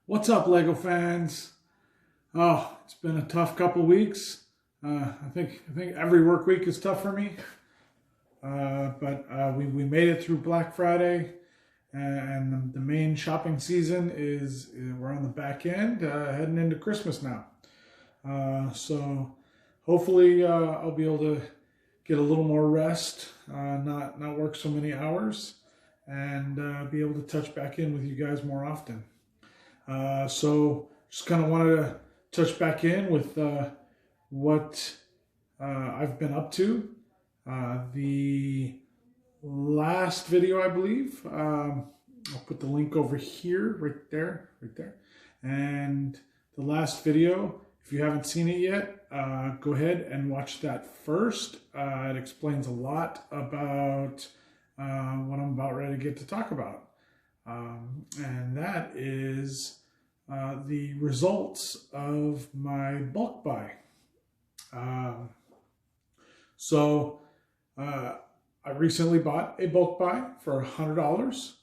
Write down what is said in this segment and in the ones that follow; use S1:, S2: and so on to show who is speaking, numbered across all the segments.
S1: What's up, Lego fans? Oh, it's been a tough couple weeks. I think every work week is tough for me. But we made it through Black Friday, and the main shopping season is we're on the back end, heading into Christmas now. So hopefully I'll be able to get a little more rest, not work so many hours, and be able to touch back in with you guys more often. So just kind of wanted to touch back in with what I've been up to. The last video, I believe, I'll put the link over here, right there. And the last video, if you haven't seen it yet, go ahead and watch that first. It explains a lot about what I'm about ready to get to talk about. And that is the results of my bulk buy. I recently bought a bulk buy for $100.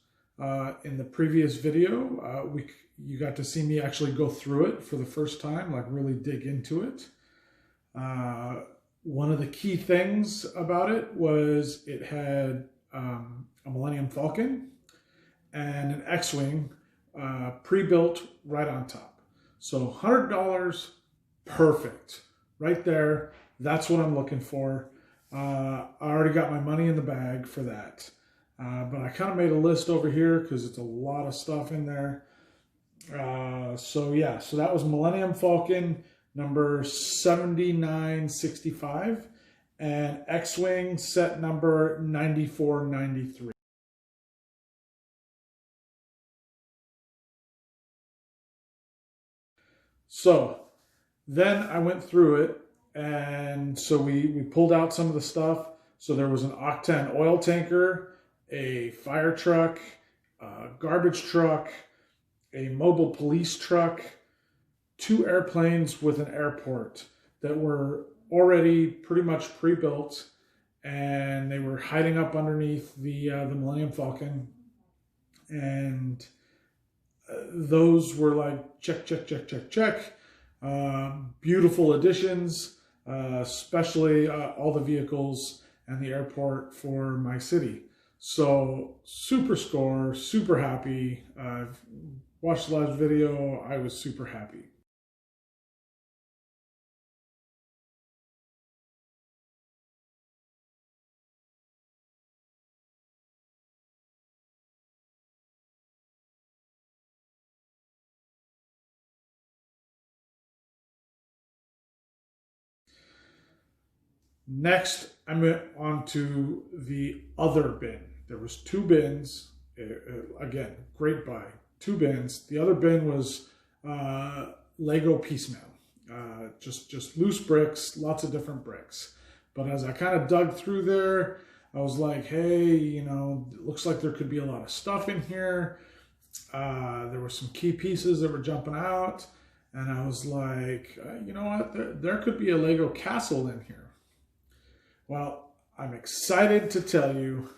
S1: In the previous video, you got to see me actually go through it for the first time, like really dig into it. One of the key things about it was it had a Millennium Falcon and an X-Wing pre-built right on top. So $100, perfect. Right there, that's what I'm looking for. I already got my money in the bag for that. But I kind of made a list over here because it's a lot of stuff in there. So that was Millennium Falcon number 7965 and X-Wing set number 9493. So then I went through it, and so we pulled out some of the stuff. So there was an Octan oil tanker, a fire truck, a garbage truck, a mobile police truck, 2 airplanes with an airport that were already pretty much pre-built, and they were hiding up underneath the Millennium Falcon. And those were like check. Beautiful additions, especially all the vehicles and the airport for my city. So super score, super happy. I've watched the last video. I was super happy. Next, I went on to the other bin. There was 2 bins. Again, great buy. 2 bins. The other bin was Lego piecemeal. Just loose bricks, lots of different bricks. But as I kind of dug through there, I was like, hey, it looks like there could be a lot of stuff in here. There were some key pieces that were jumping out. And I was like, you know what? There could be a Lego castle in here. Well, I'm excited to tell you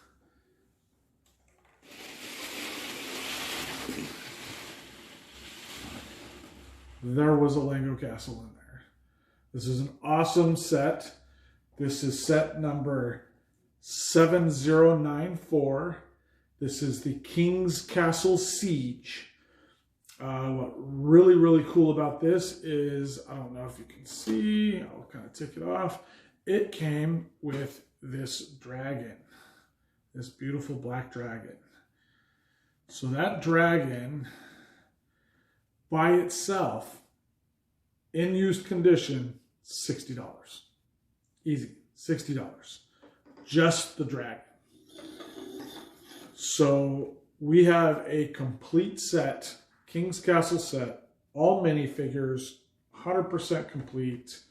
S1: there was a Lego castle in there. This is an awesome set. This is set number 7094. This is the King's Castle Siege. What really cool about this is, I don't know if you can see, I'll kind of take it off. It came with this dragon, this beautiful black dragon. So that dragon by itself, in used condition, $60. Easy, $60. Just the dragon. So we have a complete set, King's Castle set, all minifigures, 100% complete.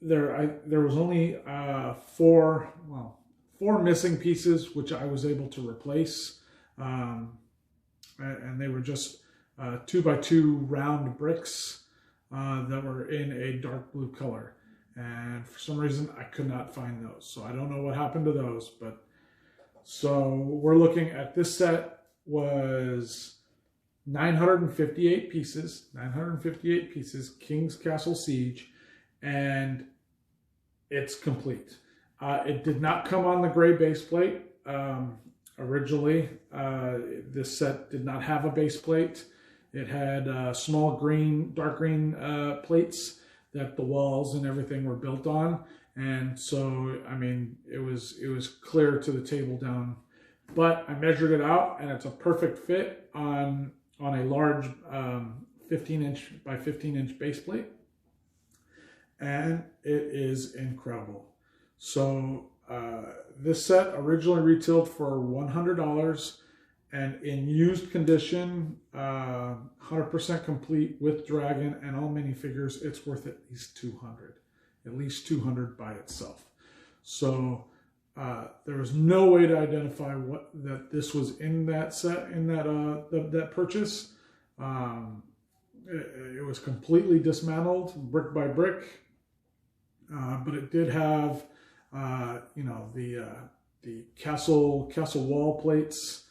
S1: There was only 4 missing pieces, which I was able to replace, and they were just 2x2 round bricks that were in a dark blue color, and for some reason I could not find those, so I don't know what happened to those. But so we're looking at this set was 958 pieces, 958 pieces, King's Castle Siege, and it's complete. It did not come on the gray base plate. Originally, this set did not have a base plate. It had small green, dark green plates that the walls and everything were built on. And so, I mean, it was clear to the table down. But I measured it out, and it's a perfect fit on a large 15-inch by 15-inch base plate. And it is incredible. So this set originally retailed for $100, and in used condition, 100% complete with Dragon and all minifigures, it's worth at least $200. At least $200 by itself. So there was no way to identify that this was in that set, in that purchase. It was completely dismantled, brick by brick, but it did have, the castle wall plates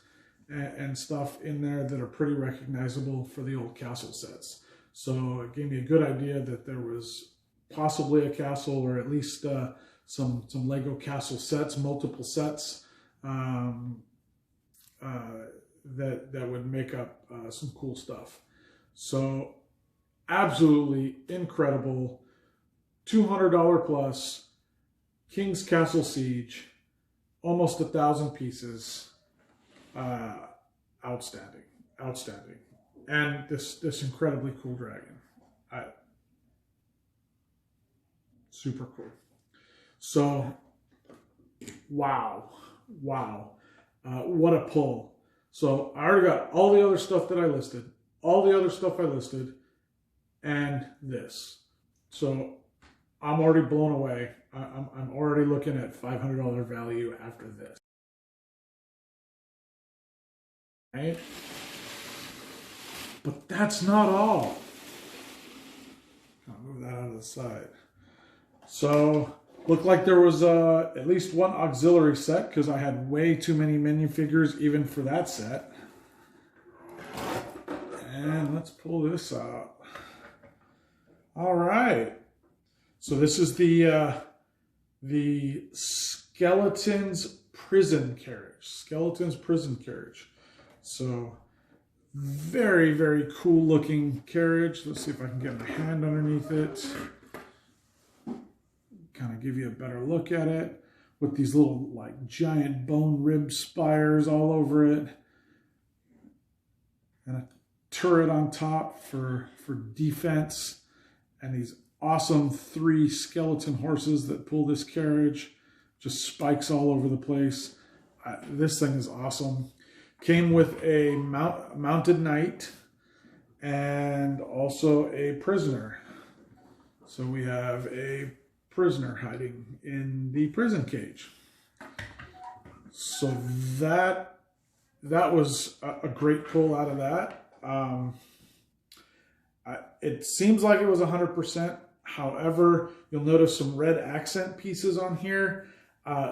S1: and stuff in there that are pretty recognizable for the old castle sets. So it gave me a good idea that there was possibly a castle, or at least some Lego castle sets, multiple sets that would make up some cool stuff. So absolutely incredible, $200 plus, King's Castle Siege, almost 1,000 pieces. Outstanding, and this incredibly cool dragon. Super cool. So, wow, what a pull. So I already got all the other stuff that I listed, and this. So I'm already blown away. I'm already looking at $500 value after this. Right? But that's not all. I'll move that out of the side. So, looked like there was at least one auxiliary set, because I had way too many minifigures even for that set. And let's pull this out. All right. So this is the Skeleton's Prison Carriage. So very, very cool looking carriage. Let's see if I can get my hand underneath it. Kind of give you a better look at it, with these little like giant bone rib spires all over it, and a turret on top for defense, and these awesome 3 skeleton horses that pull this carriage. Just spikes all over the place. This thing is awesome. Came with a mounted knight and also a prisoner. So we have a prisoner hiding in the prison cage. So that was a great pull out of that. It seems like it was 100%. However, you'll notice some red accent pieces on here.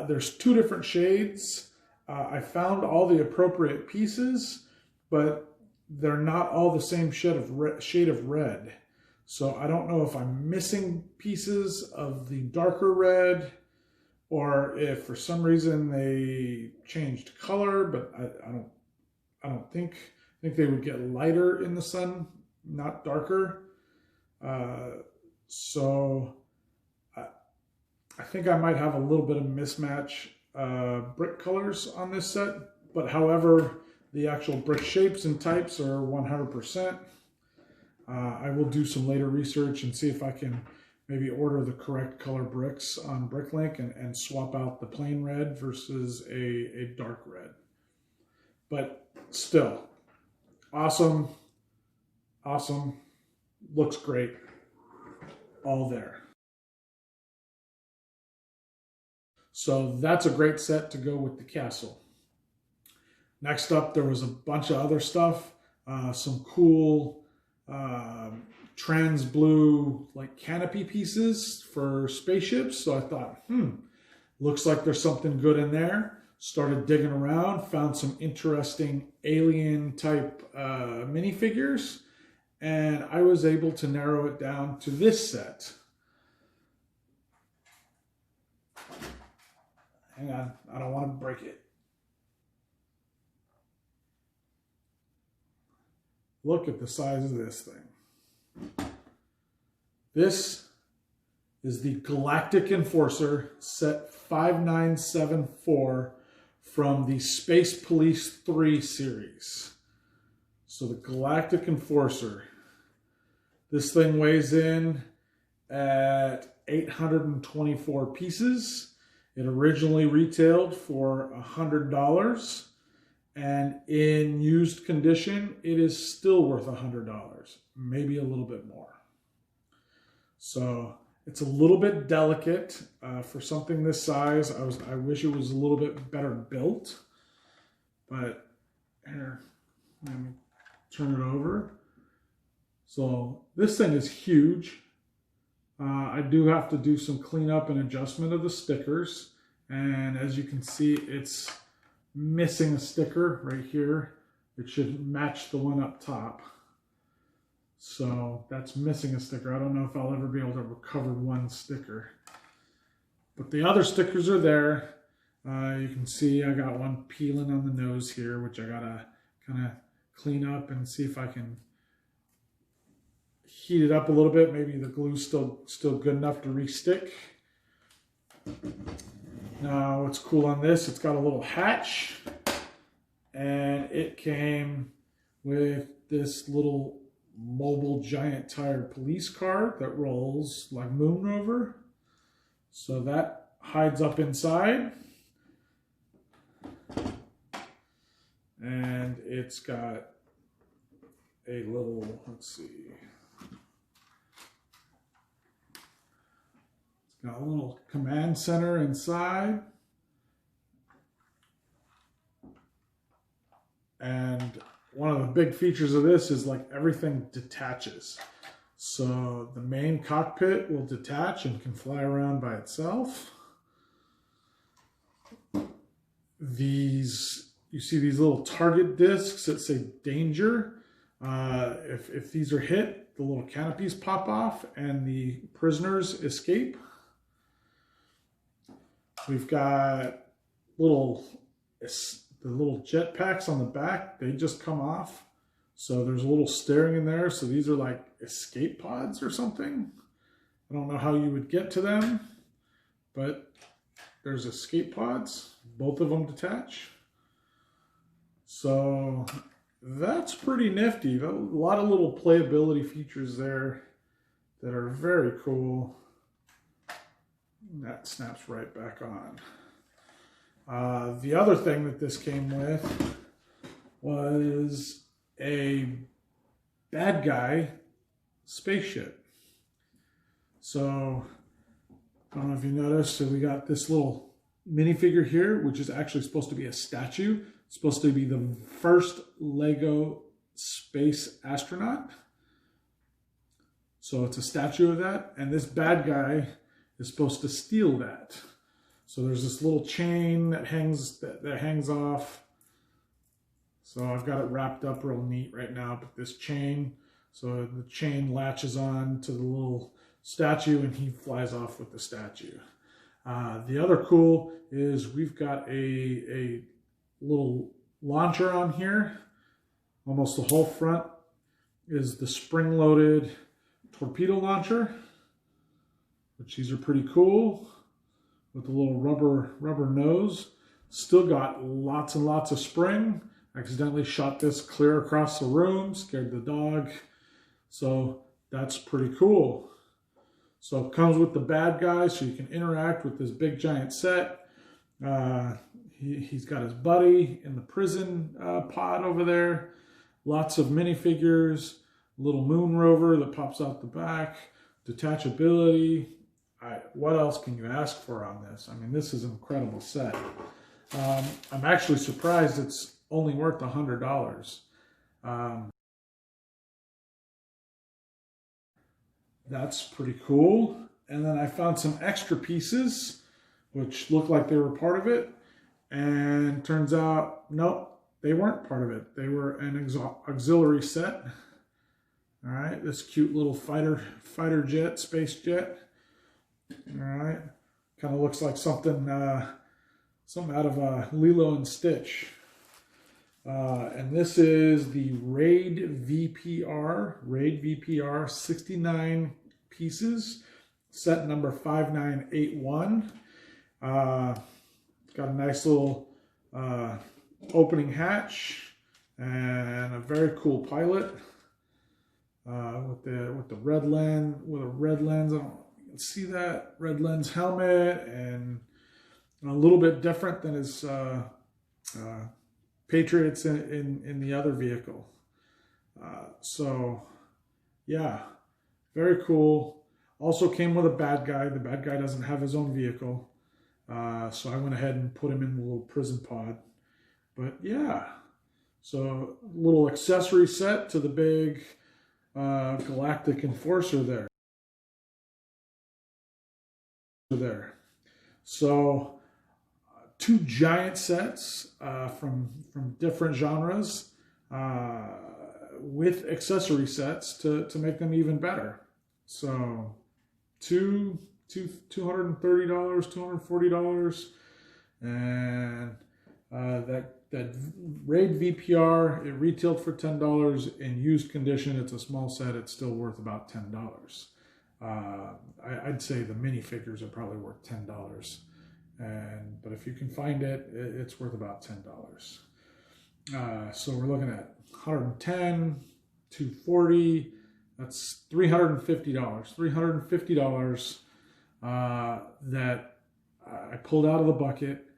S1: There's 2 different shades. I found all the appropriate pieces, but they're not all the same shade of red. So I don't know if I'm missing pieces of the darker red, or if for some reason they changed color, but I don't think. I think they would get lighter in the sun, not darker. So I think I might have a little bit of mismatch brick colors on this set, but however, the actual brick shapes and types are 100%. I will do some later research and see if I can maybe order the correct color bricks on Bricklink and swap out the plain red versus a dark red. But still, awesome, looks great, all there. So that's a great set to go with the castle. Next up, there was a bunch of other stuff, some cool trans blue like canopy pieces for spaceships. So I thought, looks like there's something good in there. started digging around, found some interesting alien type minifigures, and I was able to narrow it down to this set. Hang on, I don't want to break it. Look at the size of this thing. This is the Galactic Enforcer set 5974 from the Space Police 3 series. So the Galactic Enforcer. This thing weighs in at 824 pieces. It originally retailed for $100. And in used condition, it is still worth $100, maybe a little bit more. So it's a little bit delicate for something this size. I wish it was a little bit better built, but here, let me turn it over. So this thing is huge. I do have to do some cleanup and adjustment of the stickers, and as you can see, it's missing a sticker right here. It should match the one up top. So that's missing a sticker. I don't know if I'll ever be able to recover one sticker. But the other stickers are there. You can see I got one peeling on the nose here, which I gotta kind of clean up and see if I can heat it up a little bit. Maybe the glue's still good enough to re-stick. Now, what's cool on this, it's got a little hatch, and it came with this little mobile giant tire police car that rolls like Moon Rover. So that hides up inside. And it's got a little, let's see. Got a little command center inside. And one of the big features of this is like everything detaches. So the main cockpit will detach and can fly around by itself. You see these little target discs that say danger. If these are hit, the little canopies pop off and the prisoners escape. We've got the little jetpacks on the back. They just come off. So there's a little steering in there. So these are like escape pods or something. I don't know how you would get to them, but there's escape pods. Both of them detach. So that's pretty nifty. A lot of little playability features there that are very cool. That snaps right back on. The other thing that this came with was a bad guy spaceship. So, I don't know if you noticed, so we got this little minifigure here, which is actually supposed to be a statue. It's supposed to be the first Lego space astronaut. So it's a statue of that, and this bad guy is supposed to steal that. So there's this little chain that hangs off. So I've got it wrapped up real neat right now, but this chain, so the chain latches on to the little statue and he flies off with the statue. The other cool is we've got a little launcher on here. Almost the whole front is the spring-loaded torpedo launcher, which these are pretty cool, with a little rubber nose. Still got lots and lots of spring. Accidentally shot this clear across the room, scared the dog. So that's pretty cool. So it comes with the bad guy, so you can interact with this big giant set. He's got his buddy in the prison pod over there. Lots of minifigures, little moon rover that pops out the back, detachability. What else can you ask for on this? I mean, this is an incredible set. I'm actually surprised it's only worth $100. That's pretty cool. And then I found some extra pieces, which look like they were part of it. And turns out, nope, they weren't part of it. They were an auxiliary set. All right, this cute little fighter jet, space jet. All right, kind of looks like something something out of Lilo and Stitch. And this is the Raid VPR 69 pieces, set number 5981. Got a nice little opening hatch and a very cool pilot with the red lens, with a red lens. I don't know if you can see that red lens helmet, and a little bit different than his Patriots in the other vehicle. So yeah, very cool. Also came with a bad guy. The bad guy doesn't have his own vehicle. So I went ahead and put him in the little prison pod. But yeah, so a little accessory set to the big Galactic Enforcer there. So two giant sets from different genres with accessory sets to make them even better. So $230, $240, and that Raid VPR, it retailed for $10. In used condition, it's a small set. It's still worth about $10. I'd say the minifigures are probably worth $10. But if you can find it, it's worth about $10. So we're looking at $110, $240. That's $350. $350 that I pulled out of the bucket,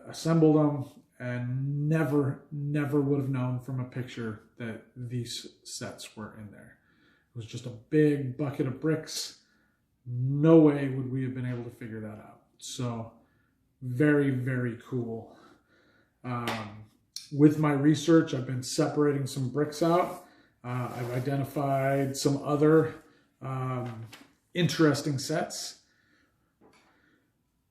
S1: assembled them, and never would have known from a picture that these sets were in there. It was just a big bucket of bricks. No way would we have been able to figure that out. So very, very cool. With my research, I've been separating some bricks out. I've identified some other interesting sets.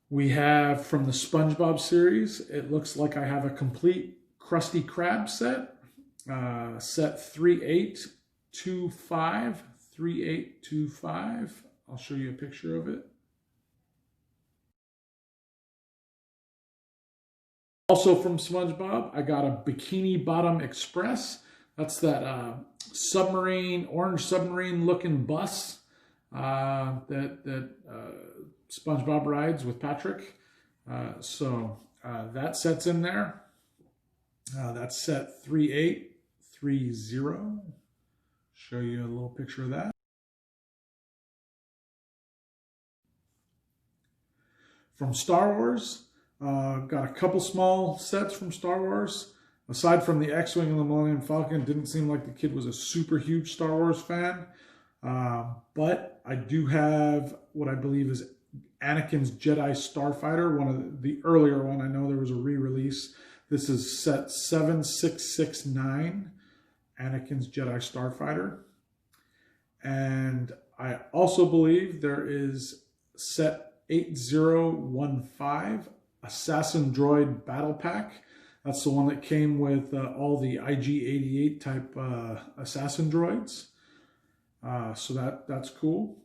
S1: We have from the SpongeBob series, it looks like I have a complete Krusty Krab set, set 3825, 3825. I'll show you a picture of it. Also from SpongeBob, I got a Bikini Bottom Express. That's that orange submarine looking bus that SpongeBob rides with Patrick. So that set's in there. That's set 3830. Show you a little picture of that. From Star Wars, got a couple small sets from Star Wars. Aside from the X-Wing and the Millennium Falcon, didn't seem like the kid was a super huge Star Wars fan. But I do have what I believe is Anakin's Jedi Starfighter, one of the earlier one. I know there was a re-release. This is set 7669, Anakin's Jedi Starfighter. And I also believe there is set 8015, Assassin Droid Battle Pack. That's the one that came with all the IG-88 type assassin droids. So that's cool.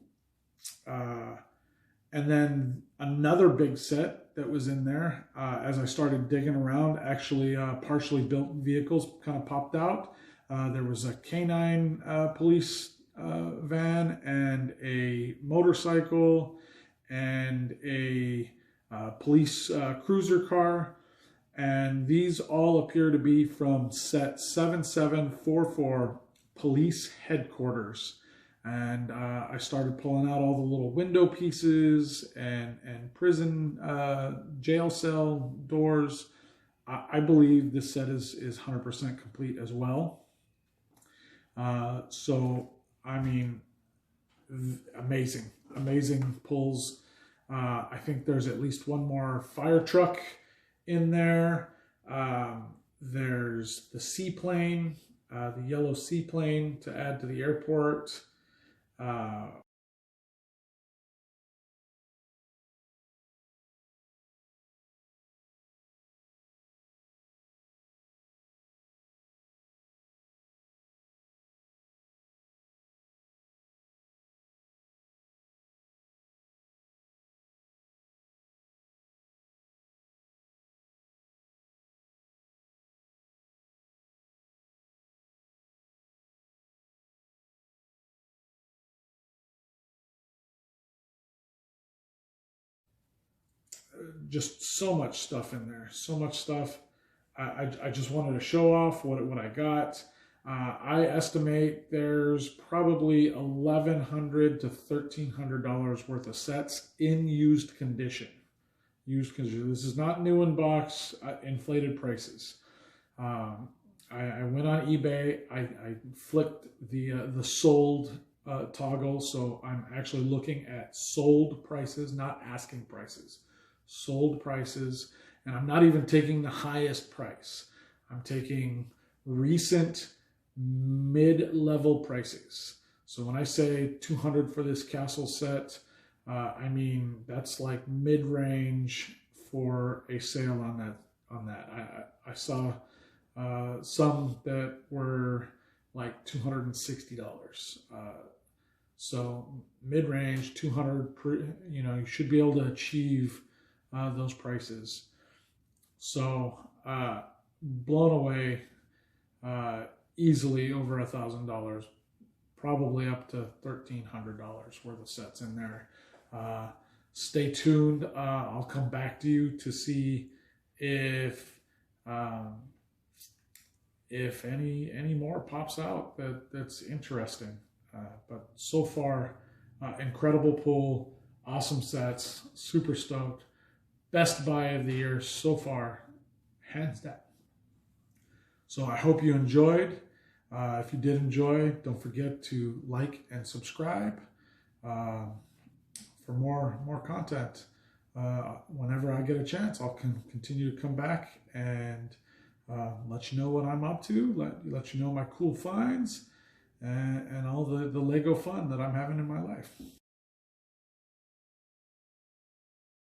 S1: And then another big set that was in there, as I started digging around, actually partially built vehicles kind of popped out. There was a canine police van and a motorcycle and a police cruiser car. And these all appear to be from set 7744, Police Headquarters. And I started pulling out all the little window pieces and prison jail cell doors. I believe this set is 100% complete as well. So, I mean, amazing pulls. I think there's at least one more fire truck in there. There's the seaplane, the yellow seaplane to add to the airport. just so much stuff in there, so much stuff. I just wanted to show off what I got. I estimate there's probably $1,100 to $1,300 worth of sets in used condition. Used condition. This is not new in box, inflated prices. I went on eBay. I flicked the sold toggle, so I'm actually looking at sold prices, not asking prices. Sold prices, and I'm not even taking the highest price. I'm taking recent mid-level prices. So when I say $200 for this castle set, I mean that's like mid-range for a sale on that. I saw some that were like $260. So mid-range, 200 per, you should be able to achieve those prices. So blown away, easily over $1,000, probably up to $1,300 worth of sets in there. Stay tuned. I'll come back to you to see if any more pops out that's interesting. But so far, incredible pull, awesome sets, super stoked. Best buy of the year so far, hands down. So I hope you enjoyed. If you did enjoy, don't forget to like and subscribe for more content. Whenever I get a chance, I'll continue to come back and let you know what I'm up to, let you know my cool finds, and all the Lego fun that I'm having in my life.